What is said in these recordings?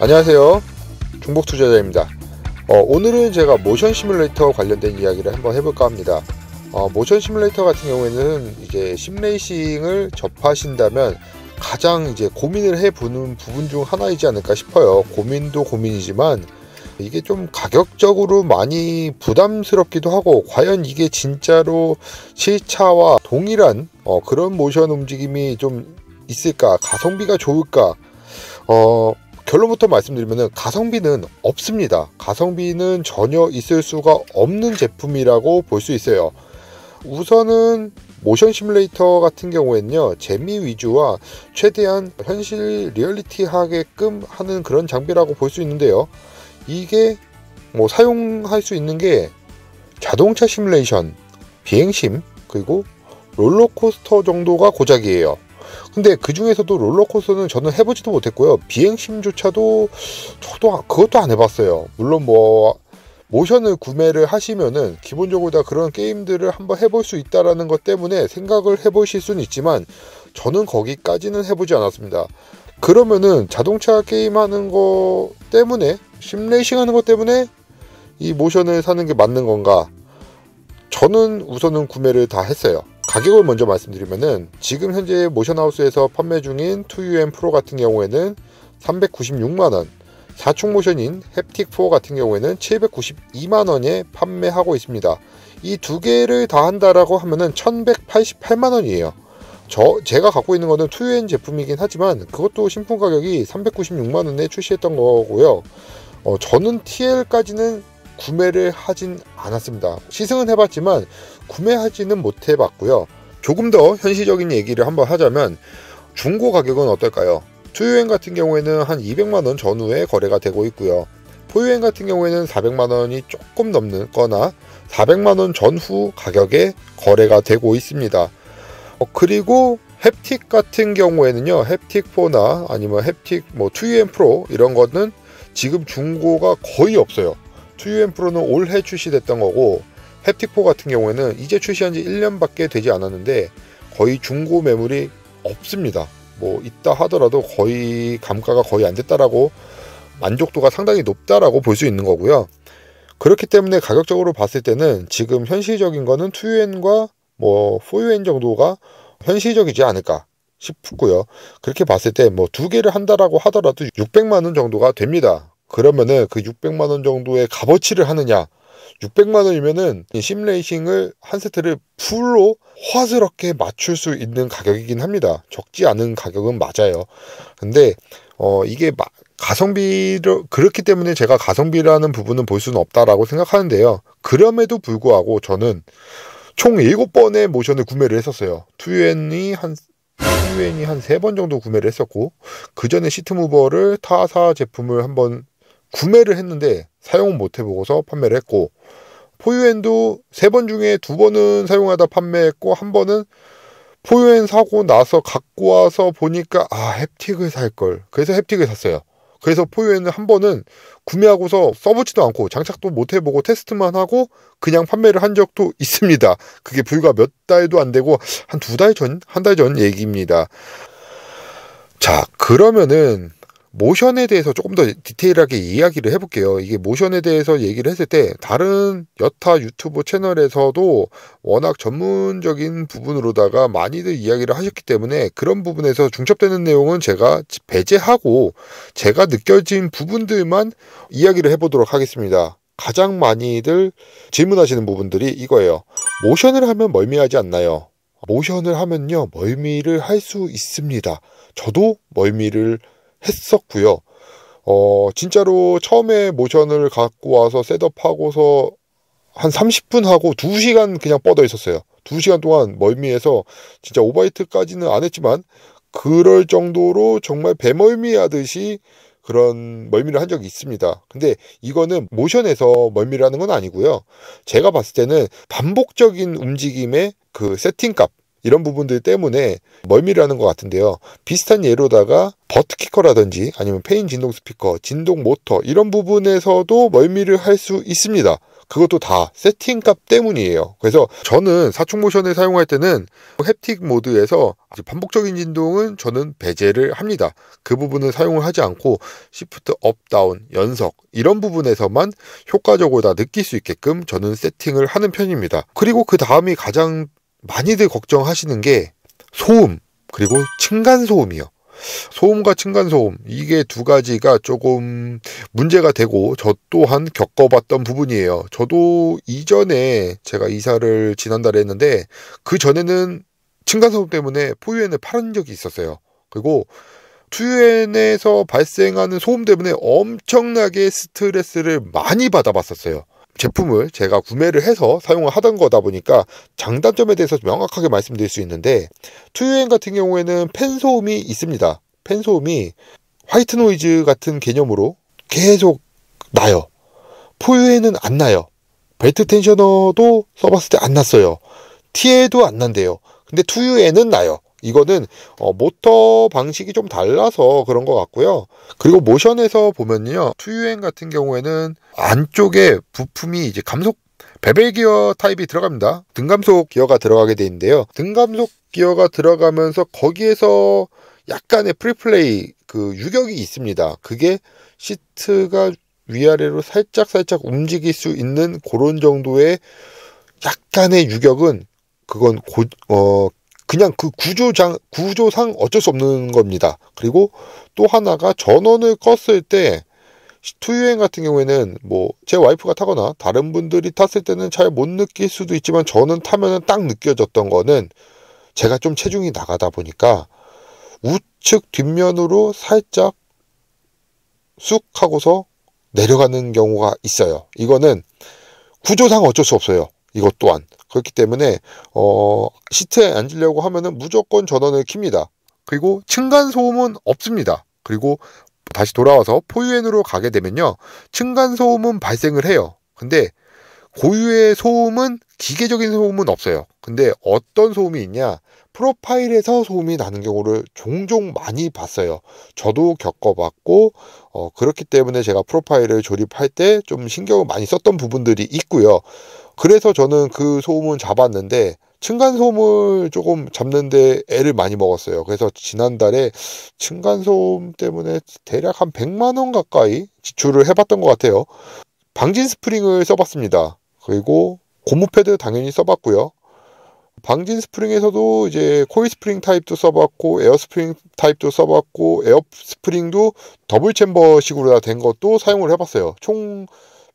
안녕하세요, 중복투자자입니다. 오늘은 제가 모션 시뮬레이터 관련된 이야기를 한번 해볼까 합니다. 모션 시뮬레이터 같은 경우에는 이제 심레이싱을 접하신다면 가장 이제 고민을 해보는 부분 중 하나이지 않을까 싶어요. 고민도 고민이지만 이게 좀 가격적으로 많이 부담스럽기도 하고, 과연 이게 진짜로 실차와 동일한 그런 모션 움직임이 좀 있을까, 가성비가 좋을까. 결론부터 말씀드리면 가성비는 없습니다. 가성비는 전혀 있을 수가 없는 제품이라고 볼 수 있어요. 우선은 모션 시뮬레이터 같은 경우에는요, 재미 위주와 최대한 현실 리얼리티하게끔 하는 그런 장비라고 볼 수 있는데요, 이게 사용할 수 있는 게 자동차 시뮬레이션, 비행심, 그리고 롤러코스터 정도가 고작이에요. 근데 그 중에서도 롤러코스터는 저는 해보지도 못했고요, 비행심조차도 그것도 안 해봤어요. 물론 모션을 구매를 하시면은 기본적으로 다 그런 게임들을 한번 해볼 수 있다라는 것 때문에 생각을 해보실 수는 있지만, 저는 거기까지는 해보지 않았습니다. 그러면은 자동차 게임 하는 거 때문에, 심레이싱 하는 것 때문에 이 모션을 사는 게 맞는 건가? 저는 우선은 구매를 다 했어요. 가격을 먼저 말씀드리면은, 지금 현재 모션하우스에서 판매 중인 2UM 프로 같은 경우에는 396만원, 4축 모션인 햅틱4 같은 경우에는 792만원에 판매하고 있습니다. 이 두 개를 다 한다라고 하면은 1188만원이에요. 제가 갖고 있는 거는 2UM 제품이긴 하지만 그것도 신품 가격이 396만원에 출시했던 거고요. 저는 TL까지는 구매를 하진 않았습니다. 시승은 해봤지만 구매하지는 못해봤고요. 조금 더 현실적인 얘기를 한번 하자면, 중고 가격은 어떨까요? 2UM 같은 경우에는 한 200만원 전후에 거래가 되고 있고요. 4UM 같은 경우에는 400만원이 조금 넘는 거나 400만원 전후 가격에 거래가 되고 있습니다. 그리고 햅틱 같은 경우에는요, 햅틱4나 아니면 햅틱 2UM 프로 이런 거는 지금 중고가 거의 없어요. 2UM 프로는 올해 출시됐던 거고, 햅틱4 같은 경우에는 이제 출시한 지 1년밖에 되지 않았는데 거의 중고 매물이 없습니다. 있다 하더라도 거의 감가가 거의 안 됐다라고, 만족도가 상당히 높다라고 볼 수 있는 거고요. 그렇기 때문에 가격적으로 봤을 때는 지금 현실적인 거는 2UM과 4UM 정도가 현실적이지 않을까 싶고요. 그렇게 봤을 때 두 개를 한다라고 하더라도 600만원 정도가 됩니다. 그러면은 그 600만원 정도의 값어치를 하느냐, 600만원이면은 심레이싱을 한 세트를 풀로 화스럽게 맞출 수 있는 가격이긴 합니다. 적지 않은 가격은 맞아요. 근데 이게 가성비를, 그렇기 때문에 제가 가성비라는 부분은 볼 수는 없다라고 생각하는데요, 그럼에도 불구하고 저는 총 7번의 모션을 구매를 했었어요. 2UM이 한 3번 정도 구매를 했었고, 그 전에 시트무버를 타사 제품을 한번 구매를 했는데 사용은 못 해보고서 판매를 했고, 4UM도 3번 중에 2번은 사용하다 판매했고, 한 번은 4UM 사고 나서 갖고 와서 보니까 햅틱을 살걸, 그래서 햅틱을 샀어요. 그래서 4UM 한 번은 구매하고서 써보지도 않고 장착도 못 해보고 테스트만 하고 그냥 판매를 한 적도 있습니다. 그게 불과 몇 달도 안 되고 한 2달 전, 한 달 전 얘기입니다. 자, 그러면은 모션에 대해서 조금 더 디테일하게 이야기를 해볼게요. 이게 모션에 대해서 얘기를 했을 때 다른 여타 유튜브 채널에서도 워낙 전문적인 부분으로다가 많이들 이야기를 하셨기 때문에 그런 부분에서 중첩되는 내용은 제가 배제하고 제가 느껴진 부분들만 이야기를 해보도록 하겠습니다. 가장 많이들 질문하시는 부분들이 이거예요. 모션을 하면 멀미하지 않나요? 모션을 하면요, 멀미를 할 수 있습니다. 저도 멀미를 했었고요. 진짜로 처음에 모션을 갖고 와서 셋업하고서 한 30분 하고 2시간 그냥 뻗어 있었어요. 2시간 동안 멀미해서, 진짜 오버히트까지는 안 했지만 그럴 정도로 정말 배멀미 하듯이 그런 멀미를 한 적이 있습니다. 근데 이거는 모션에서 멀미라는 건 아니고요, 제가 봤을 때는 반복적인 움직임의 그 세팅값, 이런 부분들 때문에 멀미를 하는 것 같은데요. 비슷한 예로다가 버트키커라든지 아니면 페인 진동 스피커, 진동 모터, 이런 부분에서도 멀미를 할 수 있습니다. 그것도 다 세팅값 때문이에요. 그래서 저는 사축 모션을 사용할 때는 햅틱 모드에서 반복적인 진동은 저는 배제를 합니다. 그 부분은 사용을 하지 않고 시프트 업, 다운, 연석 이런 부분에서만 효과적으로 다 느낄 수 있게끔 저는 세팅을 하는 편입니다. 그리고 그 다음이 가장 많이들 걱정하시는 게 소음, 그리고 층간소음이요. 소음과 층간소음, 이게 두 가지가 조금 문제가 되고 저 또한 겪어봤던 부분이에요. 저도 이전에 제가 이사를 지난달에 했는데 그 전에는 층간소음 때문에 포유엔을 팔은 적이 있었어요. 그리고 투유엔에서 발생하는 소음 때문에 엄청나게 스트레스를 많이 받아봤었어요. 제품을 제가 구매를 해서 사용을 하던 거다 보니까 장단점에 대해서 명확하게 말씀드릴 수 있는데, 투유엔 같은 경우에는 팬 소음이 있습니다. 팬 소음이 화이트 노이즈 같은 개념으로 계속 나요. 포유엔은 안 나요. 벨트 텐셔너도 써봤을 때 안 났어요. TA도 안 난대요. 근데 투유엔은 나요. 이거는 모터 방식이 좀 달라서 그런 것 같고요. 그리고 모션에서 보면요, 투유엔 같은 경우에는 안쪽에 부품이 이제 감속 베벨 기어 타입이 들어갑니다. 등감속 기어가 들어가게 돼 있는데요. 등감속 기어가 들어가면서 거기에서 약간의 프리플레이 그 유격이 있습니다. 그게 시트가 위아래로 살짝 움직일 수 있는 그런 정도의 약간의 유격은 그건 그냥 그 구조상 어쩔 수 없는 겁니다. 그리고 또 하나가 전원을 껐을 때 투유엔 같은 경우에는 뭐 제 와이프가 타거나 다른 분들이 탔을 때는 잘 못 느낄 수도 있지만 저는 타면은 딱 느껴졌던 거는, 제가 좀 체중이 나가다 보니까 우측 뒷면으로 살짝 쑥 하고서 내려가는 경우가 있어요. 이거는 구조상 어쩔 수 없어요. 이것 또한. 그렇기 때문에 시트에 앉으려고 하면은 무조건 전원을 킵니다. 그리고 층간소음은 없습니다. 그리고 다시 돌아와서 포유엔으로 가게 되면요, 층간소음은 발생을 해요. 근데 고유의 소음은, 기계적인 소음은 없어요. 근데 어떤 소음이 있냐, 프로파일에서 소음이 나는 경우를 종종 많이 봤어요. 저도 겪어봤고 그렇기 때문에 제가 프로파일을 조립할 때 좀 신경을 많이 썼던 부분들이 있고요. 그래서 저는 그 소음은 잡았는데 층간소음을 조금 잡는데 애를 많이 먹었어요. 그래서 지난달에 층간소음 때문에 대략 한 100만 원 가까이 지출을 해봤던 것 같아요. 방진 스프링을 써봤습니다. 그리고 고무 패드 당연히 써봤고요. 방진 스프링에서도 이제 코일 스프링 타입도 써봤고, 에어 스프링 타입도 써봤고, 에어 스프링도 더블 챔버식으로 된 것도 사용을 해봤어요. 총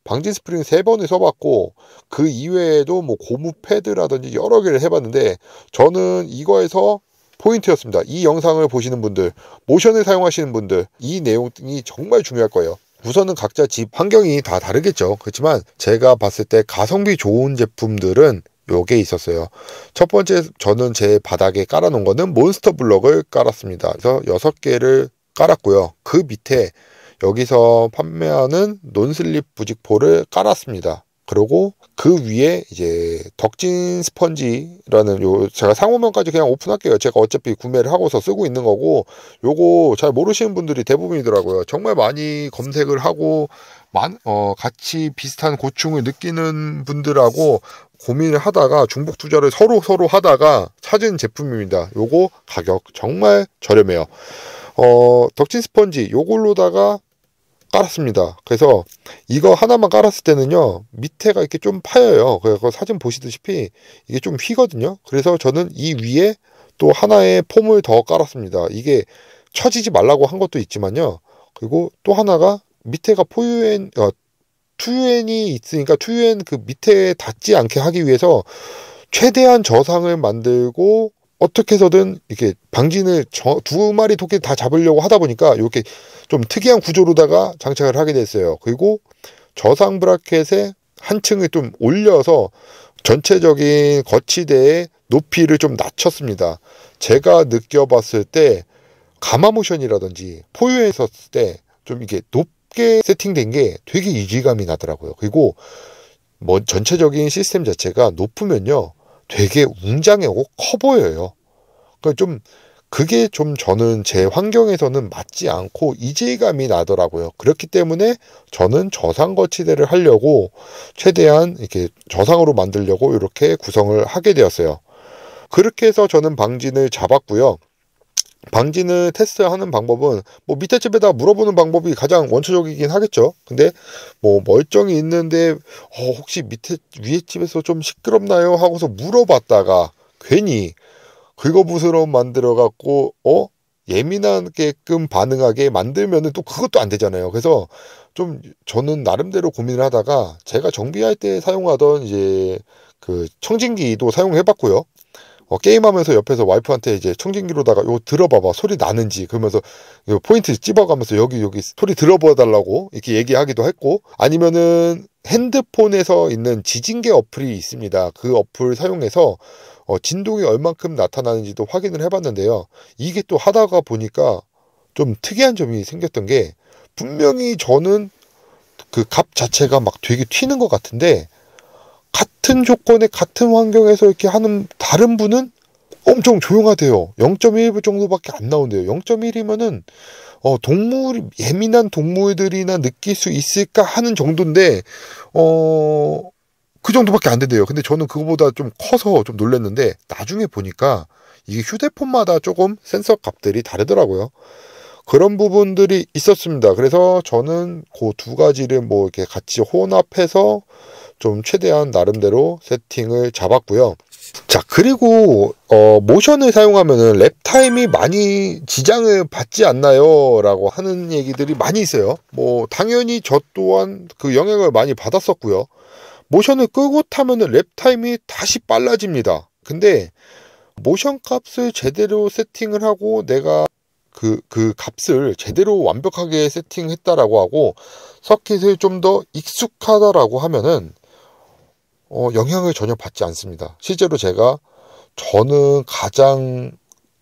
방진 스프링 3번을 써봤고, 그 이외에도 뭐 고무 패드라든지 여러 개를 해봤는데, 저는 이거에서 포인트였습니다. 이 영상을 보시는 분들, 모션을 사용하시는 분들, 이 내용이 정말 중요할 거예요. 우선은 각자 집 환경이 다 다르겠죠. 그렇지만 제가 봤을 때 가성비 좋은 제품들은 요게 있었어요. 첫 번째, 저는 제 바닥에 깔아놓은 거는 몬스터 블럭을 깔았습니다. 그래서 6개를 깔았고요. 그 밑에 여기서 판매하는 논슬립 부직포를 깔았습니다. 그리고 그 위에 이제 덕진 스펀지라는, 제가 상호명까지 그냥 오픈할게요. 제가 어차피 구매를 하고서 쓰고 있는 거고, 요거 잘 모르시는 분들이 대부분이더라고요. 정말 많이 검색을 하고 같이 비슷한 고충을 느끼는 분들하고 고민을 하다가 중복 투자를 서로 하다가 찾은 제품입니다. 요거 가격 정말 저렴해요. 덕진 스펀지 요걸로다가 깔았습니다. 그래서 이거 하나만 깔았을 때는요, 밑에가 이렇게 좀 파여요. 그래서 사진 보시다시피 이게 좀 휘거든요. 그래서 저는 이 위에 또 하나의 폼을 더 깔았습니다. 이게 처지지 말라고 한 것도 있지만요. 그리고 또 하나가 밑에가 투유엔이 있으니까 투유엔 그 밑에 닿지 않게 하기 위해서 최대한 저상을 만들고 어떻게 해서든 이렇게 방진을 두 마리 토끼 다 잡으려고 하다 보니까 이렇게 좀 특이한 구조로다가 장착을 하게 됐어요. 그리고 저상 브라켓에 한 층을 좀 올려서 전체적인 거치대의 높이를 좀 낮췄습니다. 제가 느껴봤을 때 가마모션이라든지 포유에 있었을 때 좀 이게 높게 세팅된 게 되게 이질감이 나더라고요. 그리고 뭐 전체적인 시스템 자체가 높으면요, 되게 웅장하고 커 보여요. 그러니까 좀 그게 좀 저는 제 환경에서는 맞지 않고 이질감이 나더라고요. 그렇기 때문에 저는 저상 거치대를 하려고 최대한 이렇게 저상으로 만들려고 이렇게 구성을 하게 되었어요. 그렇게 해서 저는 방진을 잡았고요. 방진을 테스트하는 방법은 뭐 밑에 집에다 물어보는 방법이 가장 원초적이긴 하겠죠. 근데 뭐 멀쩡히 있는데 혹시 위에 집에서 좀 시끄럽나요? 하고서 물어봤다가 괜히 긁어부스럼 만들어 갖고 예민하게끔 반응하게 만들면은 또 그것도 안 되잖아요. 그래서 좀 저는 나름대로 고민을 하다가 제가 정비할 때 사용하던 이제 그 청진기도 사용해 봤고요. 게임하면서 옆에서 와이프한테 이제 청진기로다가 이거 들어봐봐 소리 나는지 그러면서 포인트 찝어가면서 여기 소리 들어봐 달라고 이렇게 얘기하기도 했고, 아니면은 핸드폰에서 있는 지진계 어플이 있습니다. 그 어플 사용해서 진동이 얼만큼 나타나는지도 확인을 해봤는데요. 이게 또 하다가 보니까 좀 특이한 점이 생겼던 게, 분명히 저는 그 값 자체가 막 되게 튀는 것 같은데 같은 조건에 같은 환경에서 이렇게 하는 다른 분은 엄청 조용하대요. 0.1 정도밖에 안 나온대요. 0.1이면은 예민한 동물들이나 느낄 수 있을까 하는 정도인데 그 정도밖에 안 된대요. 근데 저는 그거보다 좀 커서 좀 놀랐는데, 나중에 보니까 이게 휴대폰마다 조금 센서 값들이 다르더라고요. 그런 부분들이 있었습니다. 그래서 저는 그 두 가지를 뭐 이렇게 같이 혼합해서 좀 최대한 나름대로 세팅을 잡았고요. 자, 그리고 모션을 사용하면은 랩타임이 많이 지장을 받지 않나요? 라고 하는 얘기들이 많이 있어요. 뭐 당연히 저 또한 그 영향을 많이 받았었고요. 모션을 끄고 타면은 랩타임이 다시 빨라집니다. 근데 모션 값을 제대로 세팅을 하고 내가 그 값을 제대로 완벽하게 세팅했다라고 하고 서킷을 좀 더 익숙하다라고 하면은 영향을 전혀 받지 않습니다. 실제로 저는 가장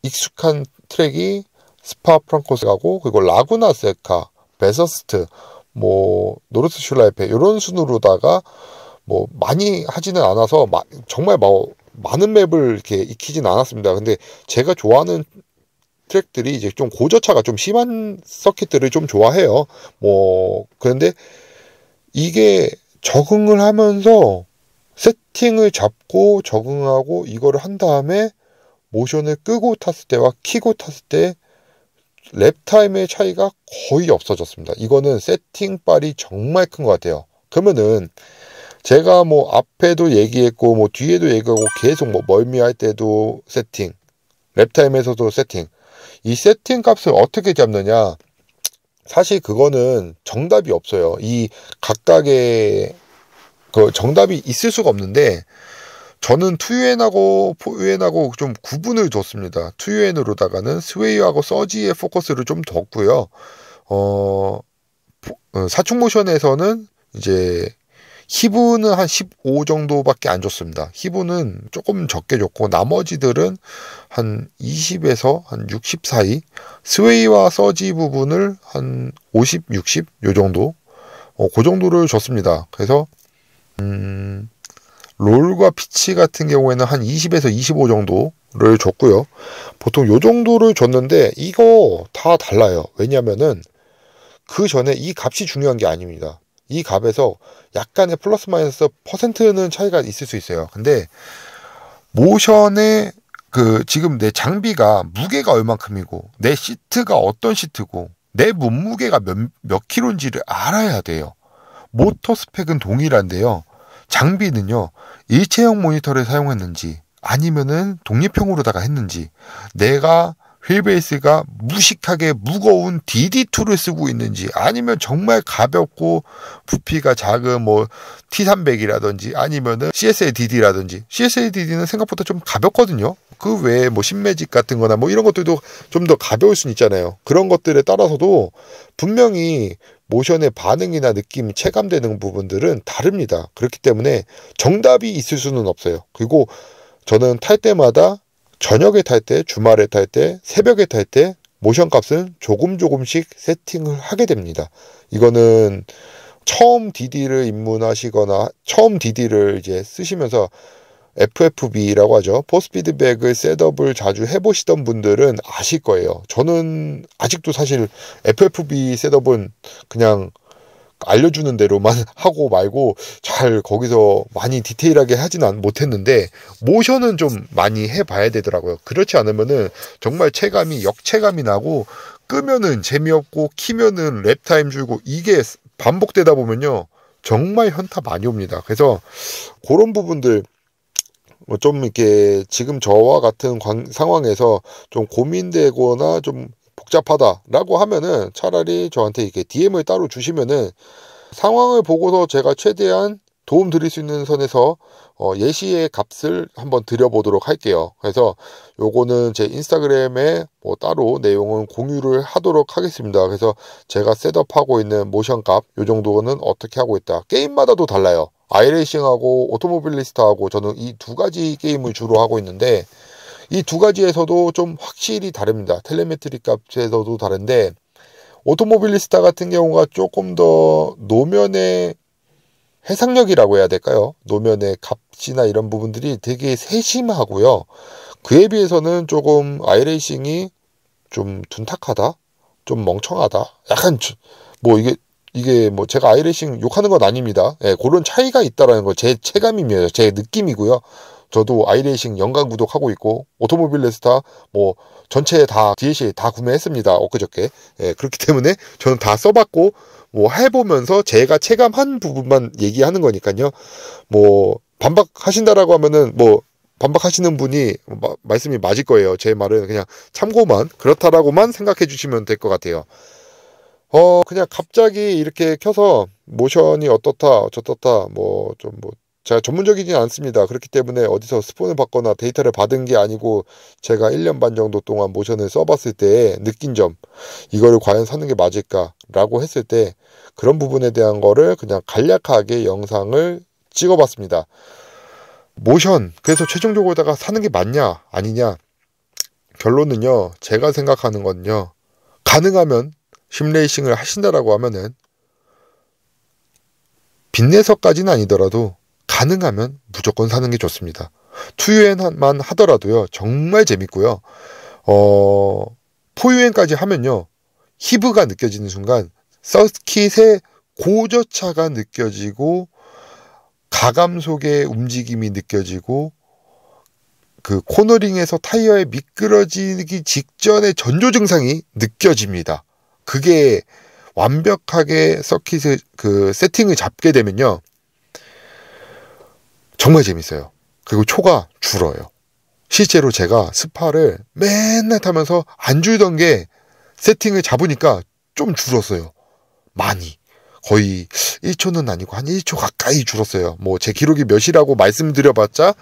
익숙한 트랙이 스파 프랑코스하고 그리고 라구나 세카, 베서스트, 뭐 노르스 슐라이페 이런 순으로다가 뭐 많이 하지는 않아서 정말 많은 맵을 이렇게 익히진 않았습니다. 근데 제가 좋아하는 트랙들이 이제 좀 고저차가 좀 심한 서킷들을 좀 좋아해요. 뭐 그런데 이게 적응을 하면서 세팅을 잡고 적응하고 이거를 한 다음에 모션을 끄고 탔을 때와 키고 탔을 때 랩타임의 차이가 거의 없어졌습니다. 이거는 세팅빨이 정말 큰 것 같아요. 그러면은 제가 뭐 앞에도 얘기했고 뭐 뒤에도 얘기하고 계속 뭐 멀미할 때도 세팅, 랩타임에서도 세팅, 이 세팅 값을 어떻게 잡느냐, 사실 그거는 정답이 없어요. 이 각각의 그 정답이 있을 수가 없는데, 저는 2UN하고 4UN하고 좀 구분을 뒀습니다. 2UN으로다가는 스웨이하고 서지의 포커스를 좀 뒀고요. 사축 모션에서는 이제 히브는 한 15 정도밖에 안 줬습니다. 히브는 조금 적게 줬고 나머지들은 한 20에서 한 60 사이, 스웨이와 서지 부분을 한 50, 60 요 정도, 그 정도를 줬습니다. 그래서 롤과 피치 같은 경우에는 한 20에서 25 정도를 줬고요. 보통 요 정도를 줬는데 이거 다 달라요. 왜냐면은 그 전에 이 값이 중요한 게 아닙니다. 이 값에서 약간의 플러스 마이너스 퍼센트는 차이가 있을 수 있어요. 근데 모션의 지금 내 장비가 무게가 얼만큼이고 내 시트가 어떤 시트고 내 몸무게가 몇 킬로인지를 알아야 돼요. 모터 스펙은 동일한데요. 장비는요, 일체형 모니터를 사용했는지 아니면은 독립형으로다가 했는지, 내가 휠베이스가 무식하게 무거운 DD2를 쓰고 있는지 아니면 정말 가볍고 부피가 작은 뭐 T300이라든지 아니면은 CSA-DD라든지, CSA-DD는 생각보다 좀 가볍거든요. 그 외에 뭐 신매직 같은 거나 뭐 이런 것들도 좀 더 가벼울 수는 있잖아요. 그런 것들에 따라서도 분명히 모션의 반응이나 느낌, 체감되는 부분들은 다릅니다. 그렇기 때문에 정답이 있을 수는 없어요. 그리고 저는 탈 때마다 저녁에 탈 때, 주말에 탈 때, 새벽에 탈 때 모션 값은 조금씩 세팅을 하게 됩니다. 이거는 처음 DD를 입문하시거나 처음 DD를 이제 쓰시면서 FFB라고 하죠. 포스 피드백을 셋업을 자주 해보시던 분들은 아실 거예요. 저는 아직도 사실 FFB 셋업은 그냥 알려주는 대로만 하고 말고 잘 거기서 많이 디테일하게 하지는 못했는데 모션은 좀 많이 해봐야 되더라고요. 그렇지 않으면은 정말 역체감이 나고 끄면은 재미없고 키면은 랩타임 줄고 이게 반복되다 보면요 정말 현타 많이 옵니다. 그래서 그런 부분들 좀 이렇게 지금 저와 같은 상황에서 좀 고민되거나 좀 복잡하다라고 하면은 차라리 저한테 이렇게 DM을 따로 주시면은 상황을 보고서 제가 최대한 도움 드릴 수 있는 선에서 예시의 값을 한번 드려보도록 할게요. 그래서 요거는 제 인스타그램에 뭐 따로 내용은 공유를 하도록 하겠습니다. 그래서 제가 셋업하고 있는 모션 값 요 정도는 어떻게 하고 있다. 게임마다도 달라요. 아이레이싱하고 오토모빌리스트하고 저는 이 두 가지 게임을 주로 하고 있는데 이 두 가지에서도 좀 확실히 다릅니다. 텔레메트리 값에서도 다른데 오토모빌리스타 같은 경우가 조금 더 노면의 해상력이라고 해야 될까요? 노면의 값이나 이런 부분들이 되게 세심하고요. 그에 비해서는 조금 아이레이싱이 좀 둔탁하다? 좀 멍청하다? 약간 뭐 이게 뭐 제가 아이레이싱 욕하는 건 아닙니다. 예, 그런 차이가 있다라는 거 제 체감이며 제 느낌이고요. 저도 아이레이싱 연간 구독하고 있고 오토모빌리스타 뭐 전체 다 DLC 다 구매했습니다. 엊그저께. 예, 그렇기 때문에 저는 다 써봤고 뭐 해보면서 제가 체감한 부분만 얘기하는 거니까요. 뭐 반박하신다라고 하면은 뭐 반박하시는 분이 말씀이 맞을 거예요. 제 말은 그냥 참고만 그렇다라고만 생각해 주시면 될 것 같아요. 그냥 갑자기 이렇게 켜서 모션이 어떻다 저떻다 뭐 제가 전문적이진 않습니다. 그렇기 때문에 어디서 스폰을 받거나 데이터를 받은 게 아니고 제가 1년 반 정도 동안 모션을 써봤을 때 느낀 점 이거를 과연 사는 게 맞을까라고 했을 때 그런 부분에 대한 거를 그냥 간략하게 영상을 찍어봤습니다. 모션 그래서 최종적으로다가 사는 게 맞냐 아니냐 결론은요 제가 생각하는 건요 가능하면 심레이싱을 하신다라고 하면은 빚내서까지는 아니더라도 가능하면 무조건 사는 게 좋습니다. 투유행만 하더라도요 정말 재밌고요. 포유행까지 하면요 히브가 느껴지는 순간 서킷의 고저차가 느껴지고 가감 속의 움직임이 느껴지고 그 코너링에서 타이어에 미끄러지기 직전의 전조 증상이 느껴집니다. 그게 완벽하게 서킷을 그 세팅을 잡게 되면요 정말 재밌어요. 그리고 초가 줄어요. 실제로 제가 스파를 맨날 타면서 안 줄던 게 세팅을 잡으니까 좀 줄었어요. 많이. 거의 1초는 아니고 한 1초 가까이 줄었어요. 뭐 제 기록이 몇이라고 말씀드려봤자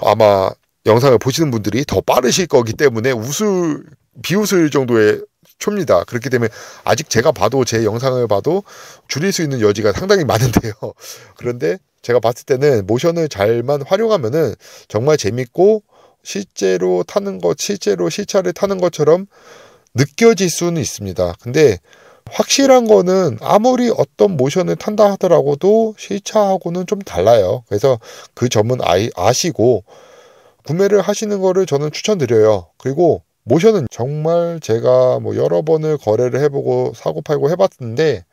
아마 영상을 보시는 분들이 더 빠르실 거기 때문에 비웃을 정도의 초입니다. 그렇기 때문에 아직 제가 봐도 제 영상을 봐도 줄일 수 있는 여지가 상당히 많은데요. 그런데 제가 봤을 때는 모션을 잘만 활용하면은 정말 재밌고 실제로 실차를 타는 것처럼 느껴질 수는 있습니다. 근데 확실한 거는 아무리 어떤 모션을 탄다 하더라도 실차하고는 좀 달라요. 그래서 그 점은 아시고 구매를 하시는 거를 저는 추천드려요. 그리고 모션은 정말 제가 뭐 여러 번을 거래를 해보고 사고 팔고 해봤는데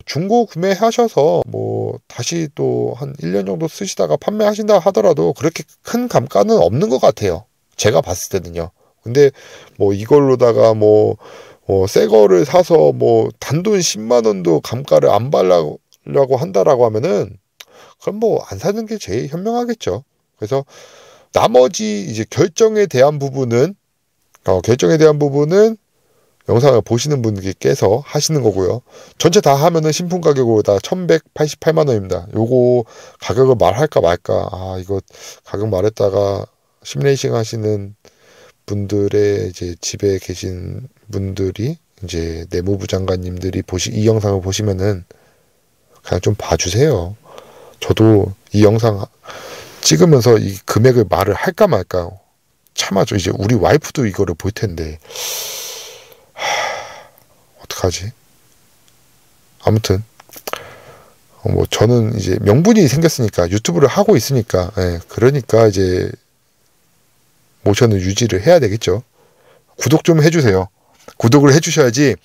중고 구매하셔서 뭐 다시 또 한 1년 정도 쓰시다가 판매하신다 하더라도 그렇게 큰 감가는 없는 것 같아요. 제가 봤을 때는요. 근데 뭐 이걸로다가 새 거를 사서 뭐 단돈 10만 원도 감가를 안 받으려고 한다라고 하면은 그럼 뭐 안 사는 게 제일 현명하겠죠. 그래서 나머지 이제 결정에 대한 부분은 영상을 보시는 분께서 하시는 거고요. 전체 다 하면은 신품 가격으로 다 1188만 원입니다. 요거 가격을 말할까 말까. 이거 가격 말했다가 심레이싱 하시는 분들의 이제 집에 계신 분들이 이제 내무부 장관님들이 이 영상을 보시면은 그냥 좀 봐주세요. 저도 이 영상 찍으면서 이 금액을 말을 할까 말까. 참아줘. 이제 우리 와이프도 이거를 볼 텐데. 어떡하지? 아무튼 뭐 저는 이제 명분이 생겼으니까, 유튜브를 하고 있으니까, 예, 그러니까 이제 모션을 유지를 해야 되겠죠. 구독 좀 해주세요. 구독을 해주셔야지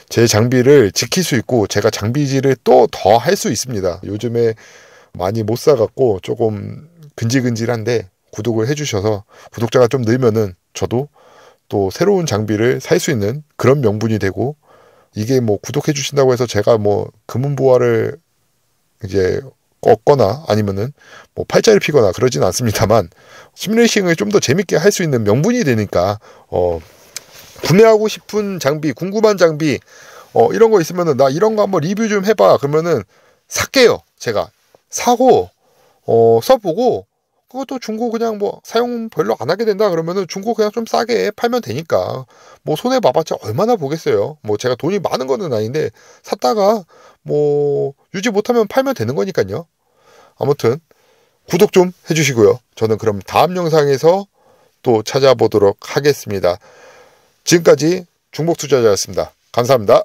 제 장비를 지킬 수 있고 제가 장비질을 또 더 할 수 있습니다. 요즘에 많이 못 사갖고 조금 근질근질한데 구독을 해주셔서 구독자가 좀 늘면은 저도 또 새로운 장비를 살 수 있는 그런 명분이 되고, 이게 뭐 구독해 주신다고 해서 제가 뭐 금은보화를 이제 꺾거나 아니면은 뭐 팔자를 피거나 그러진 않습니다만, 시뮬레이싱을 좀 더 재밌게 할 수 있는 명분이 되니까 구매하고 싶은 장비, 궁금한 장비 이런 거 있으면은 나 이런 거 한번 리뷰 좀 해봐 그러면은 살게요. 제가 사고 써보고, 그것도 중고 그냥 뭐 사용 별로 안 하게 된다 그러면은 중고 그냥 좀 싸게 팔면 되니까, 뭐 손해 봐봤자 얼마나 보겠어요. 뭐 제가 돈이 많은 거는 아닌데 샀다가 뭐 유지 못하면 팔면 되는 거니까요. 아무튼 구독 좀 해주시고요. 저는 그럼 다음 영상에서 또 찾아보도록 하겠습니다. 지금까지 중복투자자였습니다. 감사합니다.